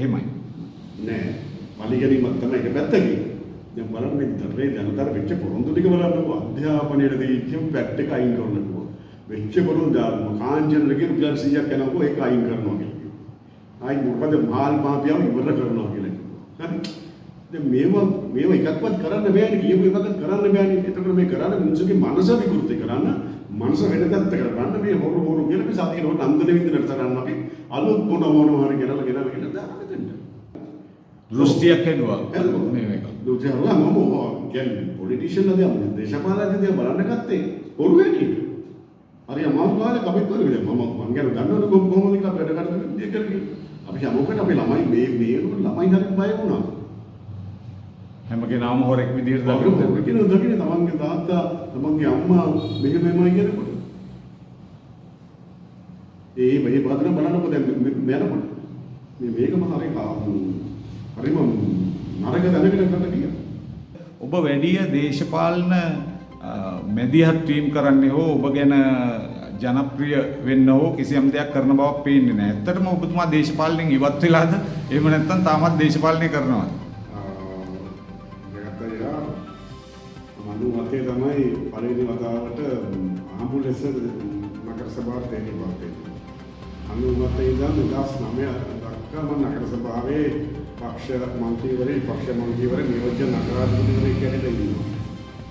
එහෙමයි. නෑ. පරිගැනීමක් තමයි එක පැත්තකින්. දැන් බලන්න මේ දරේ ජනතාව වෙච්ච පොරොන්දු ටික බලන්නකෝ අධ්‍යාපනයේ දීච්ච පැට් එක අයින් කරනකෝ. වෙච්ච පොරොන්දු කාංචනලගේ රුපියල් 100ක් යනකෝ ඒක අයින් කරනවා කියලා. ආයි මොකද මහල් මාපියව ඉවර කරනවා කියලා. හරි. දැන් මේව එකක්වත් කරන්න බෑනේ කියපු එකක්වත් කරන්න බෑනේ. එතකොට මේ කරන්නේ මිනිස්සුගේ මනස විකෘති කරන්න, මනස වෙන තත්ත්වයකට ගන්න මේ හොරු කියලා මේ සතියේ හොර නන්දන විදිහට තරන්න අපි අලුත් මොන හරි ගෙනලා දාන්න දෙන්න. දෘෂ්ටියක් එනවා මේ එක. දුජාලා මම කියන්නේ පොලිටිෂියන්ලා දැන් දේශපාලනඥයෝ බලන්න ගත්තේ හොරු හැටියට. හරි අමාරු කාලේ කපෙත් වගේ මම ගැන දන්නවනේ කොහොමද කියලා වැඩ කරන්නේ කියලා. අපි හැමෝකට අපේ ළමයි මේ ළමයි හරි බය වුණා. හැම කෙනාම හොරෙක් විදියට දකින්න තමන්ගේ තාත්තා තමන්ගේ අම්මා මෙහෙමයි කියනකොට මේ බාදන බලනකොට දැන් මෙයාලකොට මේකම හරිම නරක දැනගෙන කරන්න ගියා. ඔබ වැඩි දේශපාලන මැදිහත් වීම කරන්නේ හෝ ඔබ ගැන ජනප්‍රිය වෙන්න හෝ කිසියම් දෙයක් කරන බවක් පේන්නේ නැහැ. ඇත්තටම ඔබතුමා දේශපාලනයෙන් ඉවත් වෙලාද? එහෙම නැත්නම් තාමත් දේශපාලනය කරනවද? මතේ තමයි පළවෙනි වතාවට ආඹු ලෙස නගර සභාවට තේරෙන්නේ වාතේ. 97 ඉඳන් 2009 දක්වා මම නගර සභාවේ පක්ෂ මන්ත්‍රීවරේ නියෝජ්‍ය නගරාධිපතිවරයෙක් කියලා ඉන්නවා.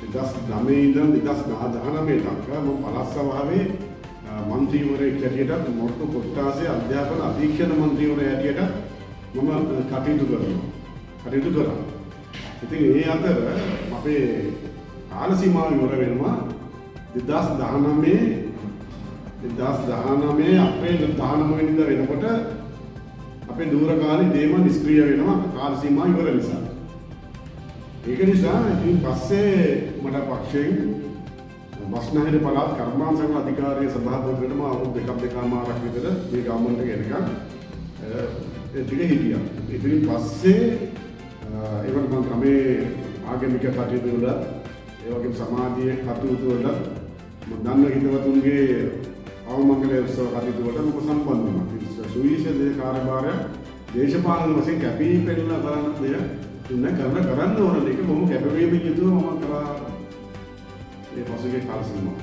2009 ඉඳන් 2019 දක්වා මම පළාත් සභාවේ මන්ත්‍රීවරයෙක් හැටියට මොට්ටු කොට්ටාසේ අධ්‍යාපන අධීක්ෂණ මන්ත්‍රීවරයා හැටියට මම කටයුතු කරා. ඉතින් ඒ අතර අපේ කාල සීමාව ඉවර වෙනවා 2019 අප්‍රේල් 19 වෙනිදා වෙනකොට අපේ දූරකාලී දේම නිෂ්ක්‍රීය වෙනවා කාල සීමාව ඉවර නිසා. ඒක නිසා ඉතින් පස්සේ මට පක්ෂයෙන් බස්නාහිර පළාත් කර්මාන්තක අධිකාරිය සභාපතිවරයාටම අවුරුදු දෙකමාරක් විතර මේ ගවර්න්මන්ට් එක එනකන් ඒ ටික හිටියා. ඉතින් පස්සේ ඒකට මම ගමේ ආගමික කටයුතු වල ඒ වගේම සමාජීය කටයුතු වල මම දන්න හිතවතුන්ගේ අවමංගල උත්සව කටයුතු වලට මම සම්බන්ධ වුණා. සුවිශේෂ කාර්යභාරය දේශපාලන වශයෙන් කැපී පෙනෙන කරන දෙයක් කරන්න ඕන දෙක මම කැපවීමෙන් යුතුව මම කරා ඒ පසුගිය කාල සීමාව.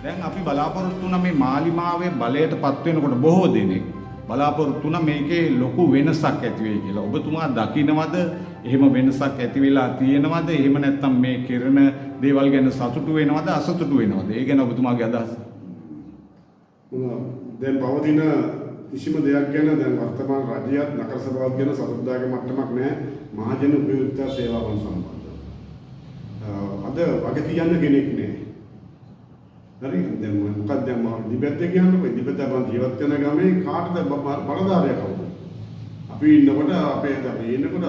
දැන් අපි බලාපොරොත්තු වුණ මේ මාලිමාවේ බලයට පත් වෙනකොට බොහෝ දෙනෙක් බලාපොරොත්තු වුණ මේකේ ලොකු වෙනසක් ඇති වෙයි කියලා. ඔබතුමා දකින්නවද එහෙම වෙනසක් ඇති වෙලා තියෙනවද? එහෙම නැත්නම් මේ කිරණ දේවල් ගැන සතුටු වෙනවද අසතුටු වෙනවද? ඒ ගැන ඔබතුමාගේ අදහස. දැන් පවතින කිසිම දෙයක් ගැන දැන් වර්තමාන රාජ්‍යයත් නගර සභාවත් ගැන සතුටුදායක මට්ටමක් නැහැ මහජන උපයෝගිතා සේවාවන් සම්බන්ධව. අද වගේ තියන්න කෙනෙක් නැහැ. හරි දැන් මොකක්ද දැන් මම දිබෙත් කියන්නකො දිබෙත් බන් ජීවත් වෙන ගමේ කාටද බලධාරය කවුද? අපි ඉන්නකොට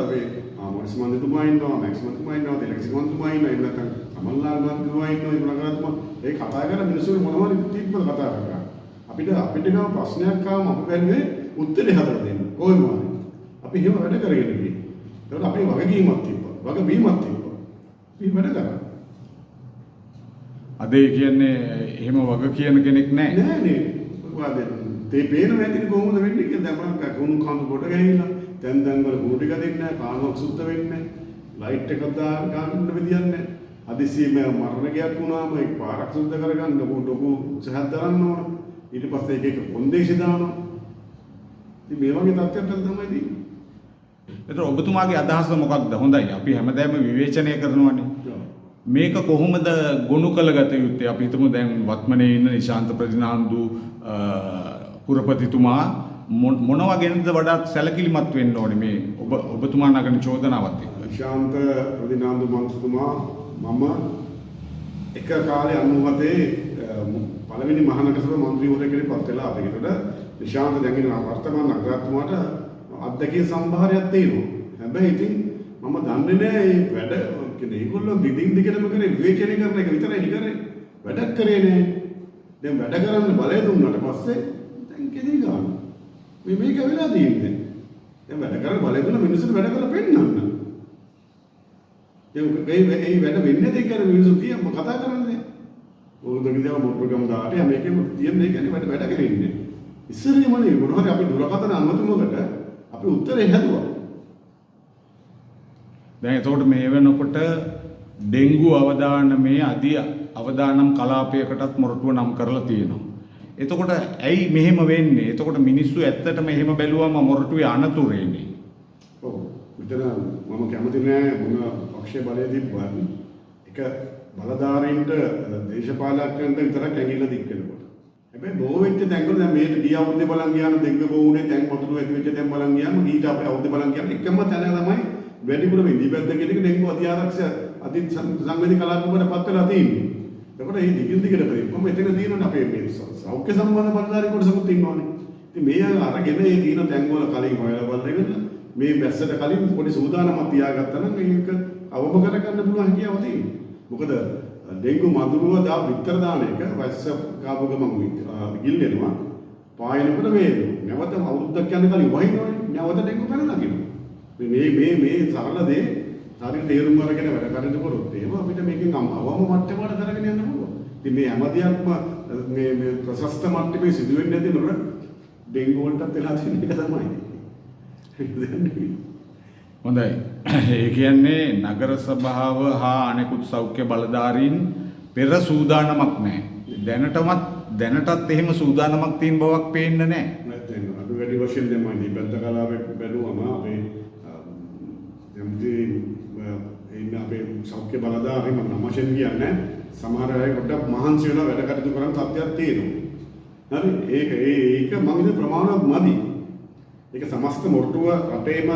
අපේ මොරිස් මන්තුමා ඉන්නවා, මැක්ස් මන්තුමා ඉන්නවා, ඉලෙක්ට්‍රික් මන්තුමා ඉන්නවා, එහෙම නැත්නම් කමල්ලාල් මන්තුමා ඉන්නවා, ඒ නගරතුමා ඒ කතා කරන මිනිස්සුන්ට මොනවද තිබ්බද කතා කරා. අපිට ගාව ප්‍රශ්නයක් ආවම අපි බැලුවේ උත්තරේ හදලා දෙන්න. කොහොමද? අපි එහෙම වැඩ කරගෙන ගියේ. ඒකට අපේ වගකීමක් තිබ්බා. වගවීමක් තිබ්බා. අපි වැඩ කරා. අද කියන්නේ එහෙම වග කියන කෙනෙක් නැහැ. නෑනේ. මොකද තේ පේන වැදින කොහොමද වෙන්නේ කියලා දැන් මම කුණු කඳු කොට ගහලා දැන් වල කුණු ටික දෙන්නේ නැහැ, කානුවක් සුද්ධ වෙන්නේ නැහැ, ලයිට් එකක් ගන්න විදියක් නැහැ. අදිසියෙම මරණ ගියක් වුණාම ඒ පාරක් සුද්ධ කරගන්න ලොකු උත්සාහයක් දරන්න ඕන. ඊට පස්සේ එක කොන්දේසි දානවා. ඉතින් මේ වගේ තත්ත්වයක් තමයි තියෙන්නේ. ඒතර ඔබතුමාගේ අදහස මොකක්ද? හොඳයි. අපි හැමදාම විවේචනය කරනවානේ. මේක කොහොමද ගොනු කළගත යුත්තේ? අපි හිතමු දැන් වත්මනේ ඉන්න නිශාන්ත ප්‍රතිනාන්දු පුරපතිතුමා මොන වගේද වඩාත් සැලකිලිමත් වෙන්න ඕනේ මේ ඔබතුමා නගන චෝදනාවත් එක්ක. නිශාන්ත ප්‍රතිනාන්දු මන්ත්‍රීතුමා මම එක කාලේ 97 පළවෙනි මහනගර සභා මන්ත්‍රීවරයෙක් කෙනෙක් පත් වෙලා අපිට නිශාන්ත දැන් ඉන්න වර්තමාන නගරාධිපතිතුමාට අධ්‍යක්ෂ සම්භාරයක් තියෙනවා. හැබැයි ඉතින් මම දන්නේ නැහැ මේ වැඩ ඒගොල්ලෝ දිගින් දිගටම කරේ විවේචනය කරන එක විතරයි කරේ. වැඩක් කරේ නෑ. දැන් වැඩ කරන්න බලය දුන්නාට පස්සේ දැන් කෙදී ගන්න. මේක වෙලා තියෙන්නේ. දැන් වැඩ කරලා බලය දුන්න මිනිස්සුන්ට වැඩ කරලා පෙන්නන්න. ඒ වැඩ වෙන්නේ නැති කියන මිනිස්සු කියම කතා කරන්නේ. ඕක දෙවිදම ප්‍රෝග්‍රෑම් දාට මේකෙම තියෙන එක වැඩ කරන්නේ. ඉස්සරේමනේ මොනවද අපි දුරකථන අනුමැතිමකට අපි උත්තරේ හැදුවා. දැන් එතකොට මේ වෙනකොට ඩෙන්ගු අවදානමේ අවදානම් කලාපයකටත් මොරටුව නම් කරලා තියෙනවා. එතකොට ඇයි මෙහෙම වෙන්නේ? එතකොට මිනිස්සු ඇත්තටම එහෙම බැලුවම මොරටුවේ අනතුරේනේ. ඔව්. මෙතන මම කැමති නෑ මොන පක්ෂයේ බලය තිබ්බත් එක බලධාරීන්ට දේශපාලකයන්ට විතරක් ඇඟිල්ල දික් වෙනකොට. හැබැයි බොහෝ වෙච්ච තැන්වල දැන් මේක ගිය අවුරුද්දේ බලන් ගියාම දෙංග බෝවුනේ දැන් වතුර ඇති වෙච්ච තැන් බලන් ගියාම ඊට අපේ අවුරුද්දේ බලන් ගියාම එකම තැන තමයි වැඩිපුර ඉන්දිපැද්ද කියන එක ඩෙන්ගු අධ්‍යාරක්ෂ අධි සංවේදී කලාපවලට පත් වෙලා තියෙන්නේ. එතකොට මේ දිගින් දිගට බලමු මෙතන තියෙනවනේ අපේ මේ සෞඛ්‍ය සම්බන්ධ බලධාරී කොටසකුත් ඉන්නවනේ. ඉතින් මේ අරගෙන මේ තියෙන තැන්වල කලින් හොයලා බලලා මේ බැස්සට කලින් පොඩි සූදානමක් තියාගත්තා නම් මේක අවම කරගන්න පුළුවන් හැකියාව තියෙනවා. මොකද ඩෙන්ගු මදුරුව දා විතර දාන එක වැස්ස කාපු ගමන් ගිල්ලෙනවා පායනකොට වේදෙනවා. නැවත අවුරුද්දක් යන කලින් වහිනවනේ. නැවත ඩෙන්ගු පැනලා ගිනවා. මේ සරල දේ හරියට තේරුම් අරගෙන වැඩ කටයුතු කරොත් එහෙම අපිට මේකෙන් අවම මට්ටමකට කරගෙන යන්න පුළුවන්. ඉතින් මේ හැම දෙයක්ම මේ ප්‍රශස්ත මට්ටමේ සිදු වෙන්නේ නැති නේද? ඩෙන්ගු වලටත් වෙලා තියෙන එක තමයි. හොඳයි. ඒ කියන්නේ නගර සභාව හා අනෙකුත් සෞඛ්‍ය බලධාරීන් පෙර සූදානමක් නැහැ. දැනටත් එහෙම සූදානමක් තියෙන බවක් පේන්නේ නැහැ. නැත්නම් අද වැඩි වශයෙන් දැන් මම ඉබ්බත් කලාවේ බැලුවම අපේ එන්න අපේ සෞඛ්‍ය බලධාරීන් මම නමයෙන් කියන්නේ සමහර අය පොඩ්ඩක් මහන්සි වෙලා වැඩ කටයුතු කරන තත්ත්වයක් තියෙනවා. හරි ඒක මම හිතන ප්‍රමාණවත් මදි. ඒක සමස්ත මොරටුව රටේම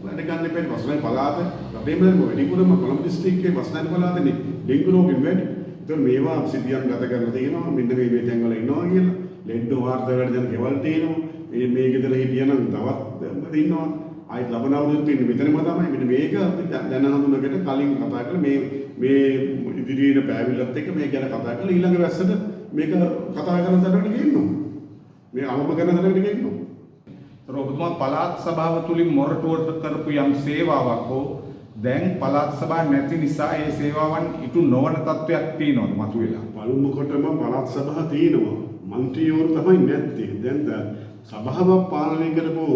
වැඩ ගන්න එපා වසලයි පළාත රටේම වැඩිපුරම කොළඹ දිස්ත්‍රික්කයේ වසලයි පළාතනේ ඩෙන්ගු රෝගීන් වැඩි. ඒතකොට මේවා සිටියන් ගත කරලා තියෙනවා මෙන්න මේ තැන්වල ඉන්නවා කියලා. ලෙඩ වාර්තා වැඩ දැන් ගෙවල් තියෙනවා. මේ ගෙදර හිටියනම් තවත් ඉන්නවා. ආයෙත් ලබන අවුරුද්දේ තියෙන මෙතනම තමයි මෙන්න මේක අපි දැන හඳුනගෙන කලින් කතා කරලා මේ ඉදිරියේ පෑවිල්ලත් එක්ක මේ ගැන කතා කරලා ඊළඟ වැස්සට මේක කතා කරන තරමට ගෙන්නවා. මේ අවම කරන තරමට ගෙන්නවා. ඔබතුමා පළාත් සභාව තුලින් මොරටුවට කරපු යම් සේවාවක් හෝ දැන් පළාත් සභාව නැති නිසා ඒ සේවාවන් ඉටු නොවන තත්වයක් තියෙනවද මතුවෙලා? පළමු කොටම පළාත් සභාව තියෙනවා. മന്ത്രിවරු තමයි නැත්තේ. දැන් සභාවක් පාලනය කරපු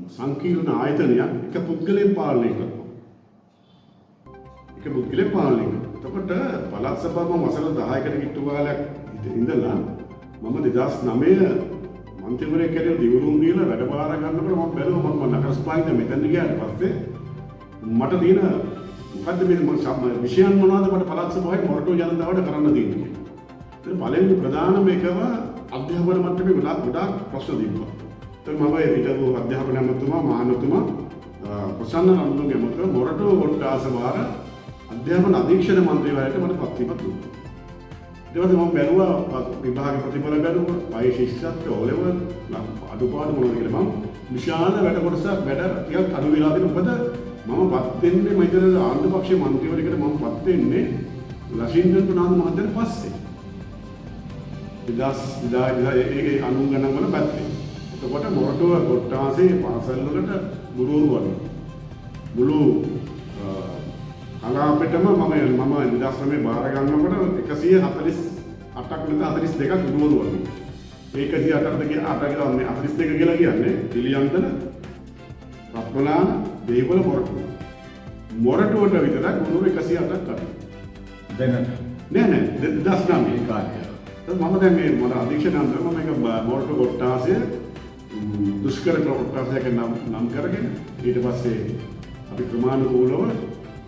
සංකීර්ණ ආයතනයක් එක පුද්ගලයෙක් පාලනය කරනවා. එක පුද්ගලයෙක් පාලනය කරනවා. එතකොට පළාත් සභාවම වසර 10කට කිට්ටු කාලයක් ඉඳලා මම 2009 මන්ත්‍රීවරයෙක් කියලා දිවුරුම් දීලා වැඩ බාර ගන්නකොට මම බැලුවා මම නගර සභාවෙන් මෙතන ගියාට පස්සේ මට තියෙන මොකද්ද මේ විෂයන් මොනවද මට පළාත් සභාවේ මොරටුව ජනතාවට කරන්න තියෙන්නේ කියලා. ඒ පළවෙනි ප්‍රධානම එකම අධ්‍යාපන මට්ටමේ ගොඩාක් ප්‍රශ්න තිබ්බා. ඒ මම හිටපු අධ්‍යාපන අමාත්‍යතුමා මහානතුමා ප්‍රසන්න රණතුංග මහත්මයා මොරටුව කොට්ටාස වාර අධ්‍යාපන අධීක්ෂණ මන්ත්‍රීවරයාට මට පත්වීමක් දුන්නා. ඊට පස්සේ මම බැලුවා විභාග ප්‍රතිඵල බැලුවා පය ශිෂ්‍යත්ව ඕලෙවල් අඩුපාඩු මොනවද කියලා මම විශාල වැඩ කොටසක් වැඩ ටිකක් අඩු වෙලා තියෙනවා. මොකද මම පත් වෙන්නේ මම ඉතින් ආණ්ඩු පක්ෂයේ මන්ත්‍රීවරයෙකුට මම පත් වෙන්නේ ලසින්දන් ප්‍රනාන්දු මහත්තයාට පස්සේ. 2000 ඒකේ අනුන් ගණන් වල පැත්තේ. එතකොට මොරටුව කොට්ටාසේ පාසල් වලට ගුරුවරු වගේ මුළු කලාපෙටම මම නිදර්ශනයේ බාර ගන්නකොට 148ක් නේද 42ක් ගුරුවරු වගේ. මේ 148ට කියන 42 කියලා කියන්නේ පිළියන්තන රත්මලාන දේවල මොරටුවට විතරක් ගුරුවරු 108ක් අඩුයි. දැනට නෑ 2009 කාලේ. මම දැන් මේ මොන අධීක්ෂණ අන්තර මම මේක මොරටු කොට්ටාසය දුෂ්කර කොට්ටාසයක නම් කරගෙන ඊට පස්සේ අපි ක්‍රමානුකූලව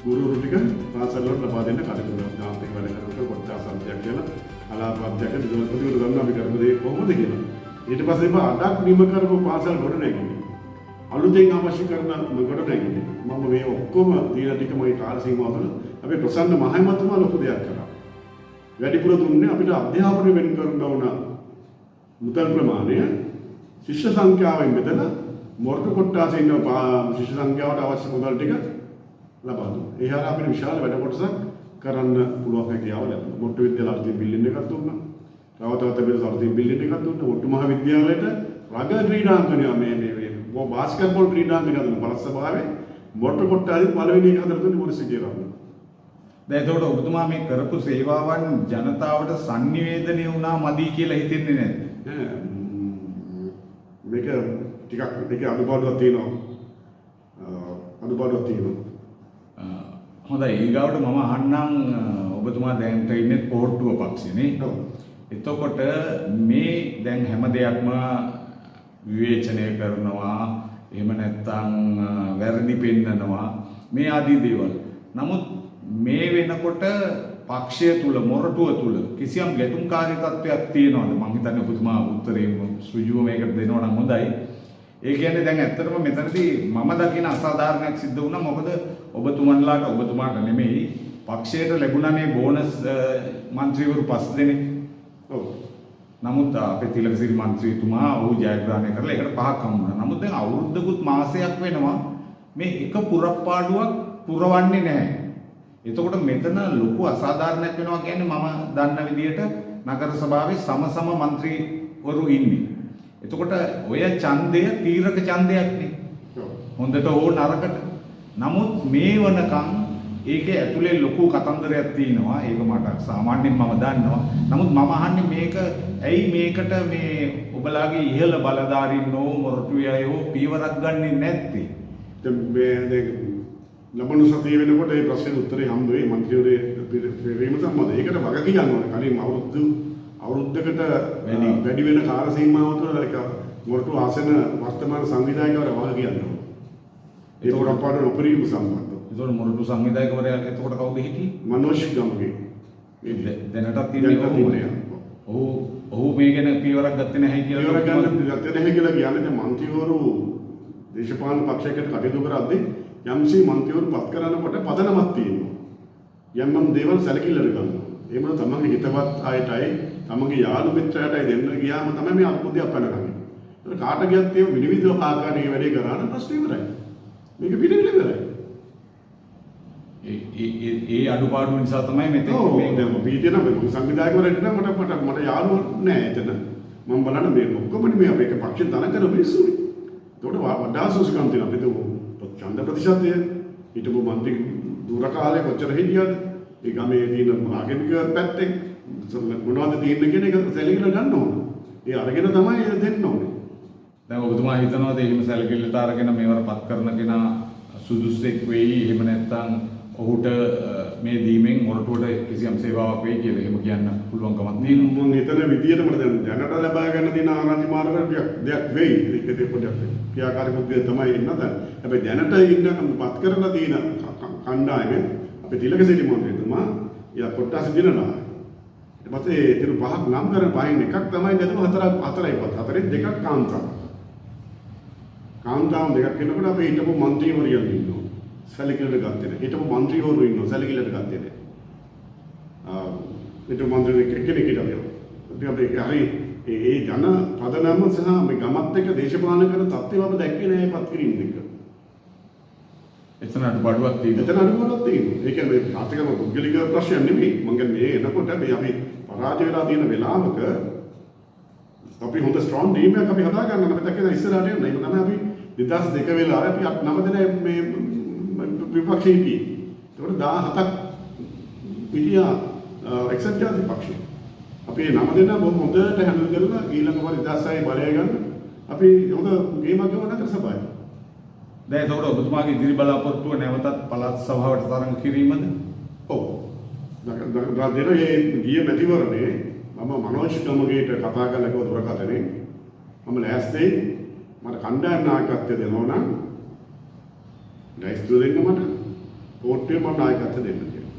ගුරුවරු ටික පාසල් වලට ලබා දෙන්න කටයුතු කරනවා. දාන්තික වැඩ කරනකොට කොට්ටාස අධ්‍යක්ෂ කියලා කලාප අධ්‍යක්ෂ විදුලපතිවරු ගන්න අපි කරමු දෙයක් කොහොමද කියලා. ඊට පස්සේ අඩක් නිම කරපු පාසල් ගොඩ නැගිනේ. අලුතෙන් අවශ්‍ය කරන ගොඩ නැගිනේ. මම මේ ඔක්කොම දීලා ටික මගේ කාල සීමාව තුළ අපි ප්‍රසන්න මහමතුමා ලොකු දෙයක් කරා. වැඩිපුර දුන්නේ අපිට අධ්‍යාපනය වෙන් කරන්න ඕන මුදල් ප්‍රමාණය ශිෂ්‍ය සංඛ්‍යාවෙන් බෙදලා මොරටු කොට්ටාසේ ඉන්න ශිෂ්‍ය සංඛ්‍යාවට අවශ්‍ය මුදල් ටික ලබා දුන්නා. ඒ හරහා අපිට විශාල වැඩ කොටසක් කරන්න පුළුවන් හැකියාව ලැබුණා. මොරටු විද්‍යාලයට 30 බිලියන් එකක් දුන්නා. තව වෙනස් 30 බිලියන් එකක් දුන්නා. මොරටු මහ විද්‍යාලයට රග ක්‍රීඩාංගණය මේ බාස්කට්බෝල් ක්‍රීඩාංගණය දුන්නා. පළාත් සභාවේ මොරටු කොට්ටාසේ පළවෙනි එක හදලා දුන්නේ මොරිස් කියලා. දැන් එතකොට ඔබතුමා මේ කරපු සේවාවන් ජනතාවට sannivedanaya වුණා මදි කියලා හිතෙන්නේ නැද්ද? මේක ටිකක් ඒකේ අනුපාඩුවක් තියෙනවා. අනුපාඩුවක් තියෙනවා. හොඳයි ඊගාවට මම අහන්නම් ඔබතුමා දැන් ඉන්නේ පොහොට්ටුව පක්ෂනේ. ඔව්. එතකොට මේ දැන් හැම දෙයක්ම විවේචනය කරනවා එහෙම නැත්නම් වැරදි පෙන්නනවා මේ ආදී දේවල්. නමුත් මේ වෙනකොට පක්ෂය තුල මොරටුව තුල කිසියම් ගැටුම්කාරී තත්ත්වයක් තියෙනවද? මම හිතන්නේ ඔබතුමා උත්තරේ සුජුව මේකට දෙනවා නම් හොඳයි. ඒ කියන්නේ දැන් ඇත්තටම මෙතනදී මම දකින අසාධාරණයක් සිද්ධ වුණා. මොකද ඔබතුමාට නෙමෙයි පක්ෂයට ලැබුණානේ බෝනස් മന്ത്രിවරු 5 දෙනෙක්. ඔව්. නමුත් අපේ තිලකසිරි മന്ത്രിතුමා ඔහු ජයග්‍රහණය කරලා ඒකට 5ක් හම්බුණා. නමුත් දැන් අවුරුද්දකුත් මාසයක් වෙනවා මේ එක පුරප්පාඩුවක් පුරවන්නේ නැහැ. එතකොට මෙතන ලොකු අසාධාරණයක් වෙනවා කියන්නේ මම දන්න විදිහට නගර සභාවේ සම മന്ത്രിවරු ඉන්නේ. එතකොට ඔය ඡන්දය තීරක ඡන්දයක් නේ. හොඳට හෝ නරකට. නමුත් මේ වනකම් ඒකේ ඇතුලේ ලොකු කතන්දරයක් තියෙනවා. ඒක මට සාමාන්‍යයෙන් මම දන්නවා. නමුත් මම අහන්නේ මේක ඇයි මේකට මේ ඔබලාගේ ඉහළ බලධාරීන්ෝ මොරටුවේයෝ පීවරක් ගන්නෙ නැත්තේ? දැන් මේ ලබන සතිය වෙනකොට ඒ ප්‍රශ්නෙට උත්තරේ හම්බ වෙයි මන්ත්‍රීවරේ වීම සම්බන්ධ. ඒකට වග කියන්න ඕනේ. කලින් අවුරුද්දකට වැඩි වෙන කාල සීමාව තුළ ඒක මොරටු ආසන වර්තමාන සංවිධායකවරයා වග කියන්න ඕනේ. ඒ පොරප්පාඩු නොපරීම සම්බන්ධව. ඒතකොට මොරටු සංවිධායකවරයා එතකොට කවුද හිටියේ? මනෝජ් ගමගේ. දැනටත් ඉන්නේ ඔහු මේ ගැන පීවරක් ගත්තේ නැහැ කියලා. පීවරක් ගත්තේ නැහැ කියලා කියන්නේ දැන් මන්ත්‍රීවරු දේශපාලන පක්ෂයකට කටයුතු කරද්දී යම්සි මන්ත්‍රීවරු පත් කරනකොට පදනමක් තියෙනවා. යම්නම් දේවල් සැලකිල්ලට ගන්නවා. එහෙම තමන්ගේ හිතවත් අයටයි තමන්ගේ යාළු මිත්‍රයටයි දෙන්න ගියාම තමයි මේ අත්පොදියක් පැනගන්නේ. ඒක කාට ගියත් ඒ විනිවිද ආකාරයේ වැඩේ කරාන ප්‍රශ්න ඉවරයි. මේක පිළිවිල ඉවරයි. ඒ අඩුපාඩු නිසා තමයි මෙතන මේ පීතියන සංවිධායකවරයෙක් නම් මට යාළුවෝ නෑ එතන. මම බලන්න මේ ඔක්කොම මේ අපේ පක්ෂෙන් තන කර මිනිස්සුනේ. ඒකට වඩා සුසුකම් තියෙනවා. අපිට ඡන්ද ප්‍රතිශතය හිටපු මන්ත්‍රී දුර කාලේ කොච්චර හිටියද? ඒ ගමේ තියෙන ආගමික පැත්තෙන් මොනවද තියෙන්නේ කියන එක සැලකිල්ල ගන්න ඕන. ඒ අරගෙන තමයි දෙන්න ඕනේ. දැන් ඔබතුමා හිතනවාද එහෙම සැලකිල්ලට අරගෙන මේවර පත් කරන කෙනා සුදුස්සෙක් වෙයි එහෙම නැත්නම් ඔහුට මේ දීමෙන් මොරටුවට කිසියම් සේවාවක් වෙයි කියලා එහෙම කියන්න පුළුවන්කමක් තියෙනවා. මම හිතන විදියටම දැනට ලබා ගන්න තියෙන ආරංචි මාර්ග දෙයක් වෙයි. ඒක පොඩ්ඩක් ක්‍රියාකාරීත්වය තමයි ඉන්න දැන්. හැබැයි දැනට ඉන්න පත් කරලා තියෙන කණ්ඩායම අපේ තිලකසිරි මන්ත්‍රීතුමා යා කොට්ටාස දිනනවා. ඊට පස්සේ ඒතර පහක් නම් කරන පහෙන් එකක් තමයි දෙතුන හතරයි දෙකක් කාන්තාව. කාන්තාව දෙකක් වෙනකොට අපේ හිටපු මන්ත්‍රීවරියන් ඉන්නවා. සැලකිල්ලට ගත්තේ නැහැ. හිටපු മന്ത്രിවරු ඉන්නවා සැලකිල්ලට ගත්තේ නැහැ. හිටපු മന്ത്രി කෙනෙක් හිටියා. අපි හරි ඒ ජන පදනම සහ මේ ගමත් එක්ක දේශපාලන කරන තත්ත්වය අප දැක්කේ නැහැ පත් කිරීම දෙක. එතන අඩුපාඩුවක් තියෙනවා. එතන අඩුපාඩුවක් තියෙනවා. ඒ කියන්නේ ආර්ථිකව පුද්ගලික ප්‍රශ්නයක් නෙමෙයි. මම කියන්නේ මේ එනකොට මේ අපි පරාජය වෙලා තියෙන වෙලාවක අපි හොඳ ස්ට්‍රෝං ටීම් එකක් අපි හදා ගන්න අපි දැක්කේ ඉස්සරහට යන්න. ඒක තමයි අපි 2002 වෙලාවේ අපි 9 දෙනා මේ විපක්ෂයේ ඉන්නේ. ඒකට 17ක් පිටියා එක්සත් ජාතික පක්ෂය. අපි 9 දෙනා බොහොම හොඳට හැන්ඩල් කරලා ඊළඟ වර 2006 බලය ගන්න අපි හොඳ ගේමක් ගමන නගර සභාවේ. දැන් එතකොට ඔබතුමාගේ ඉදිරි බලාපොරොත්තුව නැවතත් පළාත් සභාවට තරඟ කිරීමද? ඔව්. දෙන ඒ ගිය මැතිවරණේ මම මනෝජ් ගමගේට කතා කරලා කිව්ව දුරකථනයේ මම ලෑස්ති මට කණ්ඩායම් නායකත්වය දෙනවා නම් ලෑස්ති දෙන්න මට කෝට්ටුවේ මම නායකත්වය දෙන්න කියලා.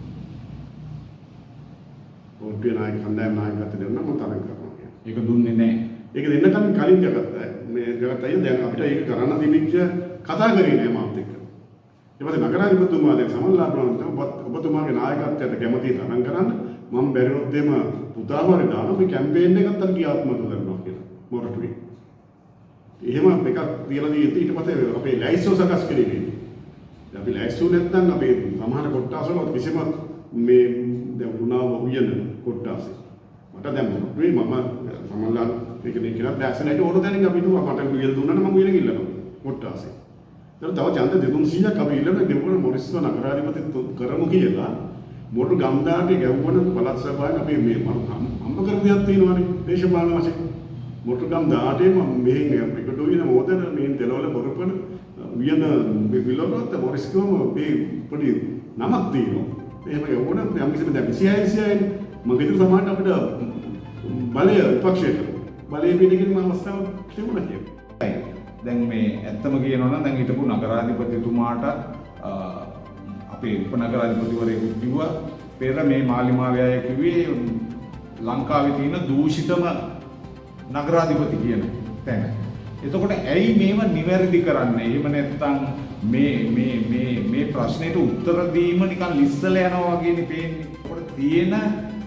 කෝට්ටුවේ කණ්ඩායම් නායකත්වය දෙන්න මම තරඟ කරනවා කියලා. ඒක දුන්නේ නැහැ. ඒක දෙන්න කලින් ගත්තා. මේ ගත්තා දැන් අපිට ඒක කරන්න දෙමිච්ච කතා කරේ නෑ මාත් එක්ක. ඊට පස්සේ නගරාධිපතිතුමා දැන් සමන්ලාපුරම් ඔබතුමාගේ නායකත්වයට කැමති තරම් කරන්න මම බැරිවොත් එම පුතාමරේ දාන මේ කැම්පේන් එකත් අර ක්‍රියාත්මක කරනවා කියලා මොරටුවේ. එහෙම එකක් තියලා දී ඊට පස්සේ අපේ ලයිස්ට් සකස් කරේ. අපි ලයිස්ට් නැත්නම් අපේ සමහර කොට්ටාසවල කිසිම මේ දැන් වුණා වුයන කොට්ටාස. මට දැන් මොරටුවේ මම සමන්ලා ඒකනේ කියලා දැක්සනයිට ඕන දැනින් අපි දුවා මට වියල් දුන්නා නම් මම උයන ගිල්ලනවා කොට්ටාසේ. තව ඡන්ද 200ක් අපි ඉල්ලන දෙවොන මොරිස්ව නගරාධිපති කරමු කියලා මොටු ගම්දාටේ ගැව්වන පළාත් සභාවේ අපි මේ අම්බ කරපු දෙයක් තියෙනවානේ දේශපාලන වශයෙන්. මොටුකම් 18ම මෙහෙන් එකට වෙන මොහොතේ මෙහෙන් දෙලවල බොරපන වියන විලොරත් මොරිස්කෝම මේ පොඩි නමක් තියෙනවා. එහෙම ඕන යම් කිසි දැන් 26 මගේ තු සමාජයට අපිට බලය විපක්ෂයට බලය පිටින් මම අවස්ථාව තිබුණා කියන්නේ. දැන් මේ ඇත්තම කියනවා නම් දැන් හිටපු නගරාධිපතිතුමාට අපේ උපනගරාධිපතිවරයෙකු කිව්වා පෙර මේ මාලිමාවැය කිව්වේ ලංකාවේ තියෙන දූෂිතම නගරාධිපති කියන තැන. එතකොට ඇයි මේව නිවැරදි කරන්නේ? එහෙම නැත්නම් මේ ප්‍රශ්නෙට උත්තර දීම නිකන් ලිස්සල යනවා වගේනේ පේන්නේ. ඒකට තියෙන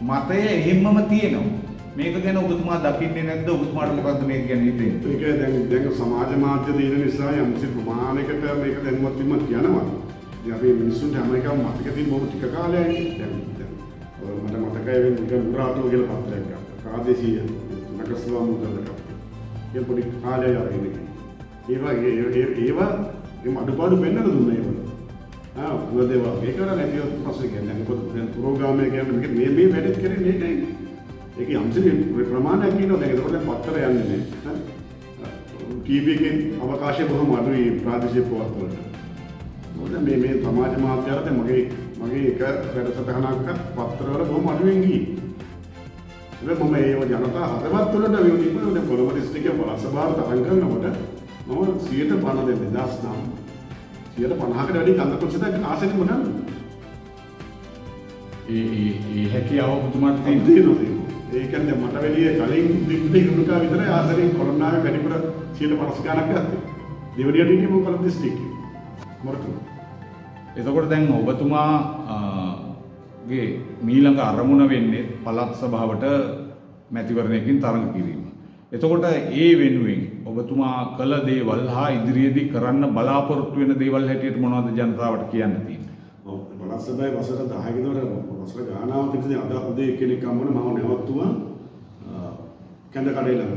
මතය එහෙම්මම තියෙනවා. මේක ගැන ඔබතුමා දකින්නේ නැද්ද? ඔබතුමාට මොකද්ද මේක ගැන හිතෙන්නේ? ඒක දැන් සමාජ මාධ්‍ය දින නිසා යම් කිසි ප්‍රමාණයකට මේක දැන්වත් වීම කියනවා. ඉතින් අපි මිනිස්සුන්ට හැම එකම මතක තියෙන බොහෝ ටික කාලයයි. දැන් මට මතකයි වෙන මුරාටෝ කියලා පත්‍රයක් ගත්තා. ප්‍රාදේශීය නගරසභා මුදලට. ඒ පොඩි කාලය යන්නේ. ඒවා අඩුපාඩු පෙන්වන්න දුන්නා ඒවල. මොකද ඒවා මේක නැතිව ප්‍රශ්න කියන්නේ. මොකද දැන් පුරෝගාමී කියන්නේ මේ වැඩත් කරන්නේ මේකයි. ඒක යම්සිරි ප්‍රමාණයක් කියනවා. දැන් ඒකට පත්‍ර යන්නේ නැහැ. ටීවී එකේ අවකාශය බොහොම අඩුයි ප්‍රාදේශීය පොත්වලට. මොකද මේ සමාජ මාධ්‍යවලට මගේ එක වැඩසටහනක් පත්‍රවල බොහොම අඩුවෙන් ගියේ. ඒක මම ඒව ජනතා හදවත් තුළට විවෘතිපද දැන් කොළඹ දිස්ත්‍රික්කයේ පළාත් සභාවට තරඟ කරනකොට මම 150 දෙන්න 2009 150කට වැඩි කන්ද කුසලයක් ආසනෙ මොනවාද? ඒ හැකියාව ඔබතුමාට තියෙනවා. ඒ කියන්නේ මට වැඩි කලින් දිග්දේ ගුණකා විතරයි ආසනෙ කොළඹාවේ වැඩිපුර 150 ගණක් ගත්තේ. දෙවඩියට ඉන්නේ මම කොළඹ දිස්ත්‍රික්කේ. මොරටු. එතකොට දැන් ඔබතුමා ගේ මීළඟ අරමුණ වෙන්නේ පළාත් සභාවට මැතිවරණයකින් තරඟ කිරීම. එතකොට ඒ වෙනුවෙන් ඔබතුමා කළ දේවල් හා ඉදිරියේදී කරන්න බලාපොරොත්තු වෙන දේවල් හැටියට මොනවද ජනතාවට කියන්න තියෙන්නේ? ඔව් පළාත් සභාවේ වසර 10 කට වසර ගානාවක් තිස්සේ අද උදේ කෙනෙක් අම්මන මම නැවතුවා කැඳ කඩේ ළඟ.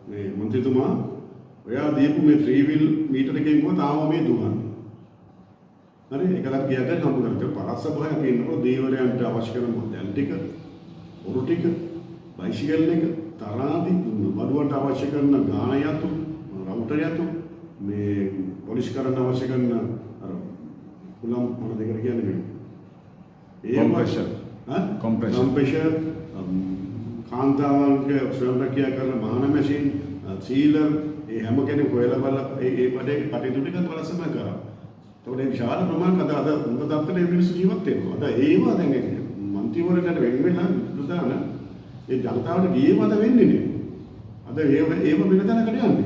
මේ මන්ත්‍රීතුමා ඔයා දීපු මේ 3 wheel මීටර එකකින් කොහොමද තාම මේ දුවන්නේ? හරි ඒකලත් ගියකට හම්බ කරගත්තා. පළාත් සභාවේ අපි ඉන්නකොට දේවරයන්ට අවශ්‍ය කරන මොදල් ටික, ඔරු ටික, බයිසිකල් එක, තරාදි, බඩුවට අවශ්‍ය කරන ගාන යතු, රවුටර් යතු, මේ පොලිෂ් කරන්න අවශ්‍ය කරන අර උලම් මොන දෙකට කියන්නේ මේ? කොම්ප්‍රෙෂර්, කාන්තාවන්ගේ ස්වයංක්‍රියා කරන වාහන මැෂින්, සීලර්, ඒ හැම කෙනෙක් හොයලා බලලා ඒ වැඩේ කටයුතු ටික පළාත් සභාවේ කරා. ඒකට ඒ විශාල ප්‍රමාණයක් අද උන්ද තත්ත්වයේ මිනිස්සු ජීවත් වෙනවා. අද ඒවා දැන් මන්ත්‍රීවරයාට වෙන වෙලා දුදාන ඒ ජනතාවට ගියේමද වෙන්නේ නේ. අද ඒව වෙන තැනකට යන්නේ.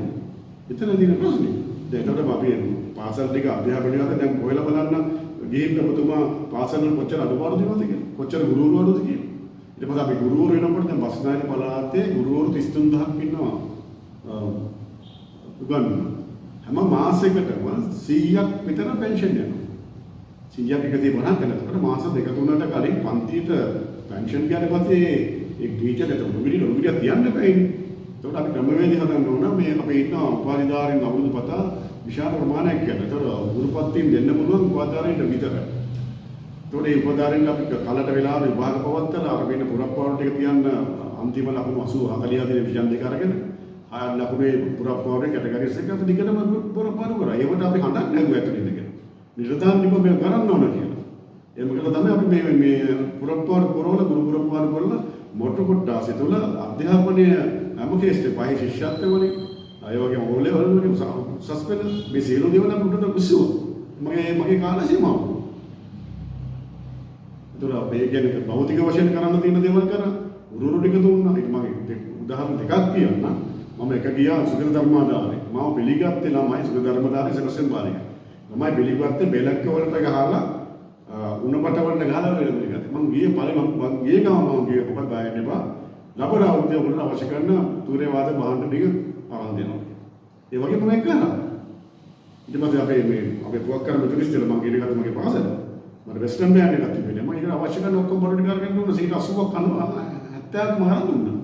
එතන දින ප්‍රශ්නේ. දැන් ඒකට අපි පාසල් ටික අධ්‍යාපනය කරලා දැන් හොයලා බලන්න ගිහින් ඔබතුමා පාසල් වල කොච්චර අඩුපාඩු තියෙනවද කියලා. කොච්චර ගුරුවරු අඩුද කියලා. ඊට පස්සේ අපි ගුරුවරු වෙනකොට දැන් බස්නායක පළාතේ ගුරුවරු 33000ක් ඉන්නවා. උගන්වනවා. හැම මාසයකටම 100ක් විතර පෙන්ෂන් යනවා. 100ක් එකදී වරන් කරනකොට මාස 2-3කට කලින් පන්තියට පෙන්ෂන් ගියාට පස්සේ ඒ ටීචර්ට උගුරිය තියන්න බෑනේ. ඒකට අපි ක්‍රමවේදී හදන්න ඕන මේ අපේ ඉන්න උපාධිධාරීන් අවුරුදු පතා විශාල ප්‍රමාණයක් යනවා. ඒතර ගුරුපත්තින් දෙන්න පුළුවන් උපාධිධාරීන්ට විතරයි. ඒතකොට ඒ උපාධිධාරීන් අපි කලට වෙලා විභාග පවත්තලා අර වෙන පුරප්පාරු ටික තියන්න අන්තිම ලකුණු 80 40 දෙන විෂන් දෙක අරගෙන ලකුණේ පුරප්පාරුවේ කැටගරිස් එක අපි දිගටම පුරප්පාරු කරා. ඒකට අපි හඬක් නැගුවා ඇතුළේ ඉඳගෙන. නිරතාවනිකව මේ කරන්න ඕන කියලා. එහෙම කළා තමයි අපි මේ පුරප්පාරු පුරවල ගුරු පුරප්පාරු කරලා මොටු කොට්ටාසේ තුල අධ්‍යාපනය හැම කේස්ටේ පහේ ශිෂ්‍යත්වවලින් අය වගේ ඕලේ වලින් සස්පෙන්ඩ් මේ සියලු දේවල් අපි උඩට කුසුව. මගේ කාල සීමාව. ඒතර අපි කියන්නේ භෞතික වශයෙන් කරන්න තියෙන දේවල් කරා. උරුරු ටික දුන්නා. ඒක මගේ උදාහරණ දෙකක් කියන්න. මම එක ගියා සුගත ධර්මාදාරේ. මම පිළිගත්තේ ළමයි සුගත ධර්මාදාරේ සකසෙන් බාරේ. ළමයි පිළිගත්තේ බෙලක්ක වලට ගහලා උණපට වලට ගහලා වෙන පිළිගත්තේ. මම ගියේ පළවෙනි මම ගියේ ගම මම ගියේ මොකද බයන්න එපා. ලබන අවුරුද්දේ වලට අවශ්‍ය කරන තූරේ වාද භාණ්ඩ ටික අරන් දෙනවා. ඒ වගේ මම කරා. ඊට පස්සේ අපේ පුවක් කරන තුරිස්ට්ලා මම ගියේ ගත්ත මගේ පාසල. මට වෙස්ටර්න් බෑන්ඩ් එකක් තිබෙනවා. මම ඒක අවශ්‍ය කරන ඔක්කොම බඩු ටික අරගෙන දුන්නා. 80ක් 70ක් මම අරන් දුන්නා.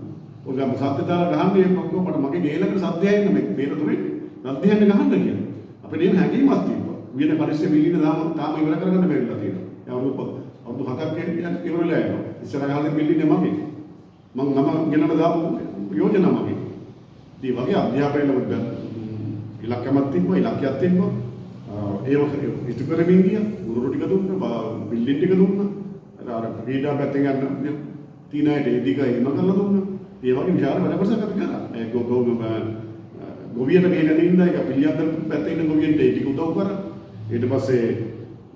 ඔය සද්ද දාලා ගහන්නේ ඔක්කොම මගේ ගේලකට සද්දය එන්න මේ තුනේ සද්දය එන්න ගහන්න කියලා. අපේ නේම හැංගීමක් තිබ්බා. වින පරිස්සම් මිලින තාම ඉවර කරගන්න බැරිලා තියෙනවා. ඒ අවුරුදු 7ක් ඉවරලා යනවා. ඉස්සර ගහලා මිලින්නේ මගේ. මම ගෙනම දාපු යෝජනා මගේ. ඉතින් වගේ අධ්‍යාපනයේ ඉලක්කමක් තිබ්බා ඉලක්කයක් තිබ්බා. ඒක ඉස්තු කරමින් ගියා. උරුරු ටික දුන්නා, බිල්ඩින් ටික දුන්නා. අර ක්‍රීඩා පැත්තෙන් යන තිනායට ඒ ටික එම කරලා දුන්නා. ඒ වගේ විශාල වැඩ කොටසක් අපි කරා. ඒ ගොවියට මේ නැදින්ද ඒක පිළියද්ද පැත්තේ ඉන්න ගොවියන්ට ඒ ටික උදව් කරා. ඊට පස්සේ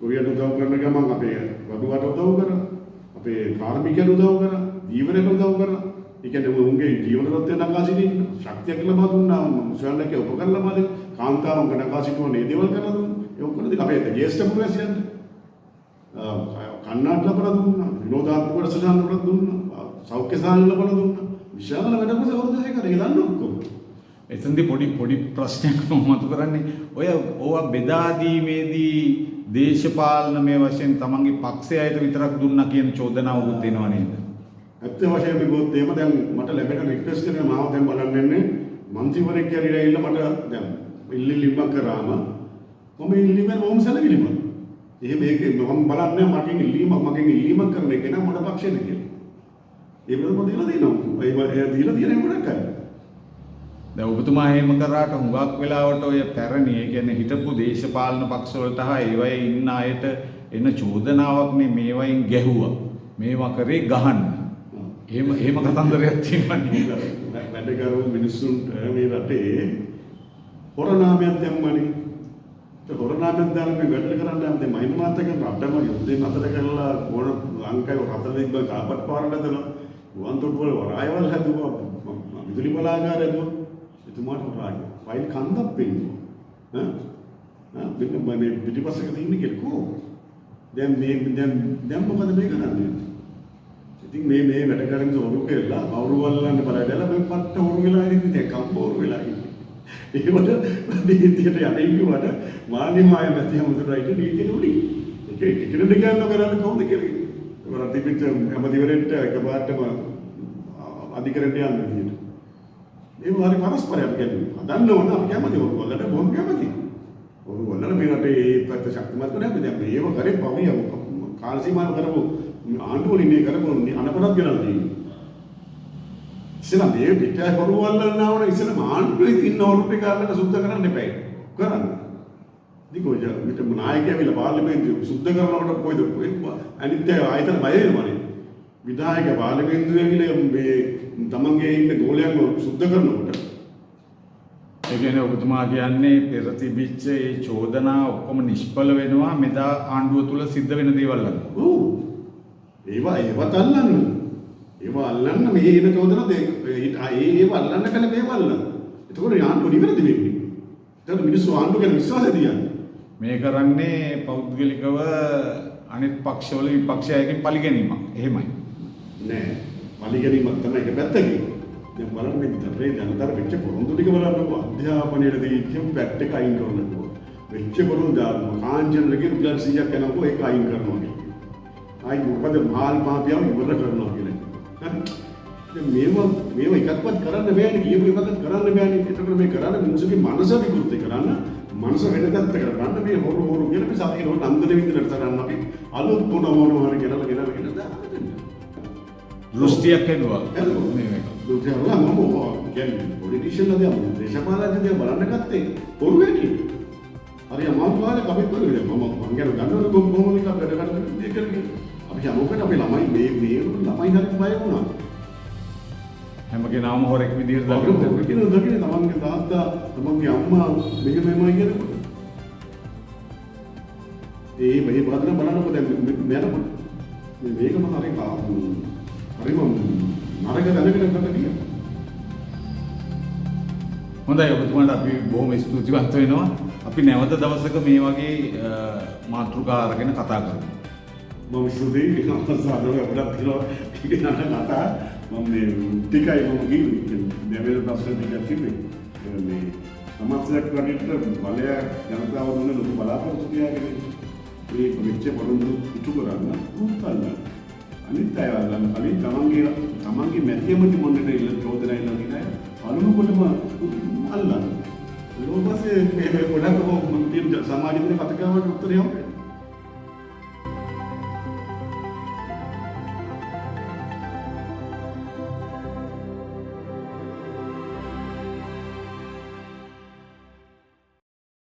ගොවියට උදව් කරන ගමන් අපේ වඩුවට උදව් කරා. අපේ කාර්මිකයන්ට උදව් කරා. ජීවනයට උදව් කරා. ඒ කියන්නේ උන්ගේ ජීවන තත්ත්වය නගා සිටින්න ශක්තියක් ලබා දුන්නා. මුසල්ලගේ උපකරණ ලබා දෙන්න. කාන්තාවන්ට නගා සිටුවන මේ දේවල් කරලා දුන්නා. ඒ ඔක්කොම දෙක අපේ ජේෂ්ඨ පුරවැසියන්ට කන්නාඩි ලබා දුන්නා. විනෝදාත්මක වැඩසටහන් ලබා දුන්නා. සෞඛ්‍ය සාධන ලබා දුන්නා. විශාල වැඩ කොටස අවුරුදු 6කට ඒ දන්න ඔක්කොම. එතනදී පොඩි ප්‍රශ්නයක් මම මතු කරන්නේ ඔය ඕවා බෙදා දීමේදී දේශපාලනමය වශයෙන් තමන්ගේ පක්ෂයට විතරක් දුන්නා කියන චෝදනාවකුත් එනවා නේද? ඇත්ත වශයෙන්ම කිව්වොත් එහෙම දැන් මට ලැබෙන රික්වෙස්ට් එක මාව දැන් බලන්න ඉන්නේ මන්ත්‍රීවරයෙක් කියලා ඉල්ල මට දැන් ඉල්ලීමක් කරාම මම ඉල්ලීමෙන් මොහොම සැලකිලිමත්. එහෙම ඒක මම බලන්නේ මගෙන් ඉල්ලීමක් කරන එක නෑ මොන පක්ෂයද කියලා. ඒ වලම දීලා දෙනවා. ඒ දීලා තියෙන ගොඩක් අය. දැන් ඔබතුමා එහෙම කරාට හුඟක් වෙලාවට ඔය පැරණි ඒ කියන්නේ හිටපු දේශපාලන පක්ෂ වලට හා ඒවයේ ඉන්න අයට එන චෝදනාවක් මේවයින් ගැහුවා. මේවා කරේ ගහන්න. එහෙම කතන්දරයක් තියෙනවා නේද? වැඩකරු මිනිස්සුන්ට මේ රටේ හොරනාමයක් දැම්මනේ. ඒ හොරනාමයක් දාලා මේ වැඩ කරන්න දැන් මහින්ද මහත්තයාගේ රටම යුද්ධෙන් අතර කරලා ඕන ලංකාවේ රට දෙක කාපට් පාරට දාලා ගුවන්තොටු වල වරායවල් හැදුවා. විදුලි බලාගාර හැදුවා. එතුමාට රාජ ෆයිල් කන්දක් පෙන්නුවා. මෙන්න මේ පිටිපස්සක තියෙන කෙල්කෝ. දැන් මොකද මේ කරන්නේ? ඉතින් මේ වැඩ කරන්නේ ඔරු කියලා අවුරු වල්ලන්න බලලා මේ පට්ට ඔරු වෙලා ඉන්නේ දැන් කම්බෝරු වෙලා ඉන්නේ. ඒකට නීතියට යන්නේ කිව්වට මාන්නේ මාය මැති හමුදුරයිට නීතියට උඩි. ඒක කිරණ ගන්න කරන්නේ කොහොමද කියලා. ඒවර තිබිච්ච හැමදිවරෙන්ට එකපාරටම අධිකරණයට යන්න විදියට. ඒක හරි පරස්පරයක් කියන්නේ. හදන්න ඕන අපි කැමති ඔරු වලට බොහොම කැමති. ඔරු වලට මේ රටේ පැත්ත ශක්තිමත් කරන්නේ අපි දැන් මේව කරේ පවිය කාල සීමාව කරපු ආණ්ඩුවලින් මේ කරපු අනපනත් ගෙනල්ලා තියෙනවා. ඉතින් මේ පිටය හොරු වල්ලනවන ඉතින් ආණ්ඩුවේ ඉන්න හොරු ටික අල්ලන්න සුද්ධ කරන්න එපා. කරන්න. දිගොජ මිට නායකයා විල පාර්ලිමේන්තුවේ සුද්ධ කරනකොට කොයිද අනිත් ආයතන බය වෙනවනේ. විධායක පාර්ලිමේන්තුවේ විල මේ තමන්ගේ ඉන්න ගෝලයන්ව සුද්ධ කරනකොට ඒ කියන්නේ ඔබතුමා කියන්නේ පෙර තිබිච්ච ඒ චෝදනා ඔක්කොම නිෂ්ඵල වෙනවා මෙදා ආණ්ඩුව තුල සිද්ධ වෙන දේවල් අන්න. ඔව්. ඒවත් අල්ලන්න. ඒවා අල්ලන්න මේ එන චෝදනා ඒව අල්ලන්න කල මේව අල්ලන්න. එතකොට ආණ්ඩුව නිවැරදි වෙන්නේ. එතකොට මිනිස්සු ආණ්ඩුව ගැන විශ්වාසය තියන්නේ. මේ කරන්නේ පෞද්ගලිකව අනිත් පක්ෂවල විපක්ෂයකින් පරිගැනීමක්. එහෙමයි. නෑ. පරිගැනීමක් තමයි එක පැත්තකින්. දැන් බලන්න මේ දරේ ජනතර වෙච්ච පොරොන්දු ටික බලන්නකො අධ්‍යාපනයේ දීච්ච පැට් එක අයින් කරනකො වෙච්ච පොරොන්දු කාංචනලගේ රුපියල් 100ක් යනකො ඒක අයින් කරනවා නේ. ආයි මොකද මහල් මාපියව ඉවර කරනවා කියලා. හරි. දැන් මේව එකක්වත් කරන්න බෑනේ කියපු එකක්වත් කරන්න බෑනේ. ඒකට මේ කරන්නේ මිනිස්සුගේ මනස විකෘති කරන්න, මනස වෙනදත් කරගන්න මේ හොරු කියලා මේ සතියේ නෝ නන්දන විදිහට තරන්න අපි අලුත් මොනවා හරි ගෙනලා දාන්න. දෘෂ්ටියක් එනවා මේ දුකලා මම කියන්නේ පොලිටිෂියන්ලා දැන් දේශපාලනඥයෝ බලන්න ගත්තේ පොරු වැඩි. හරි අමාරු කාලේ කපෙත් වගේ මම ගැන ගන්නවල කොහොමද එක වැඩ කරන්නේ කියලා. අපි හැමෝකට අපේ ළමයි මේ ළමයි හරි බය වුණා. හැම කෙනාම හොරෙක් විදියට දකින්න තමන්ගේ තාත්තා තමන්ගේ අම්මා මෙහෙමයි කියනකොට. මේ බාදන බලනකොට දැන් මෙයාට මේකම හරි හරිම නරක දැනගෙන ගන්න ගියා. හොඳයි ඔබතුමාට අපි බොහොම ස්තුතිවන්ත වෙනවා. අපි නැවත දවසක මේ වගේ මාතෘකා අරගෙන කතා කරමු. මම ස්තුතියි සාදරව අපිට කියලා කතා මම මේ ටිකයි මම කිව්වේ. දෙවෙනි ප්‍රශ්න ටිකක් කිව්වේ. මේ සමාජයක් වගේට බලය ජනතාව දුන්න ලොකු බලාපොරොත්තු තියාගෙන මේ වෙච්ච පොරොන්දු ඉටු කරන්න උත්සාහ අනිත් අය වලම කලින් තමන්ගේ මැතියමති මොන්නේ ඉල්ල චෝදනා ඉල්ල දිනය අනුම කොටම අල්ලන්න. ඊට පස්සේ මේ ගොඩක් මොන්තිය සමාජික කතාවකට උත්තරය හම්බෙන්නේ.